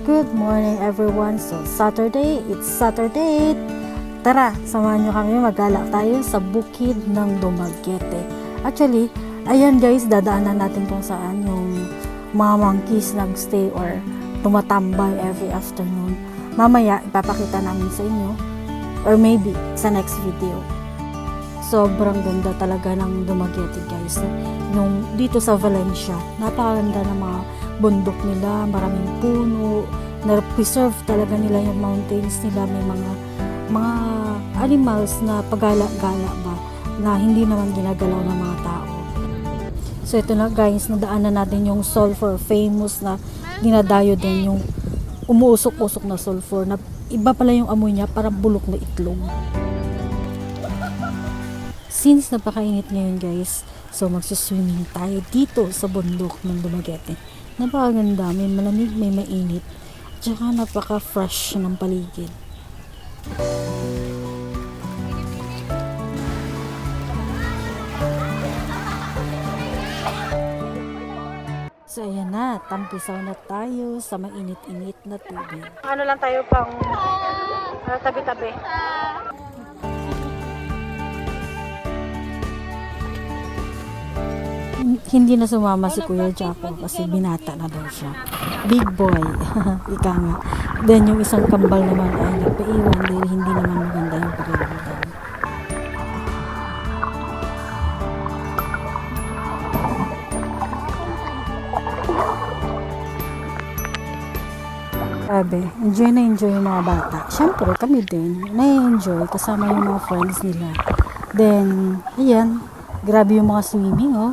Good morning everyone. So Saturday, it's Saturday. Tara, samahan nyo kami, magala tayo sa bukid ng Dumaguete. Actually, ayan guys, dadaanan natin kung saan yung mga monkeys nagstay or tumatambay every afternoon. Mamaya, ipapakita namin sa inyo or maybe sa next video. Sobrang ganda talaga ng Dumaguete guys. Yung dito sa Valencia, napakaganda ng mga bundok nila, maraming puno, na-preserve talaga nila yung mountains nila, may mga animals na pagala-gala ba, na hindi naman ginagalaw ng mga tao. So ito na guys, nadaanan natin yung sulfur, famous na dinadayo din yung umuusok-usok na sulfur, na iba pala yung amoy niya, parang bulok na itlog. Since napakainit ngayon guys, so magsuswimming tayo dito sa bundok ng Dumaguete. Napakaganda, may malamig, may mainit, at saka napaka-fresh ng paligid. So ayan na, tampisaw na tayo sa mainit-init na tubig. Ano lang tayo pang tabi-tabi. Hindi na sumama si Kuya Jaco kasi binata na daw siya. Big boy. Ika nga. Then yung isang kambal naman ay nagpaiwan dahil hindi naman maganda yung pakiramdam. Sabi, enjoy yung mga bata. Siyempre kami din, na-enjoy kasama yung mga friends nila. Then, ayan, grabe yung mga swimming, oh.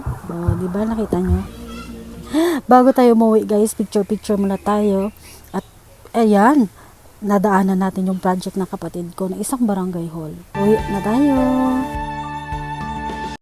Di ba nakita nyo? Bago tayo umuwi, guys, picture muna tayo. At ayan, nadaanan natin yung project ng kapatid ko na isang barangay hall. Uwi na tayo.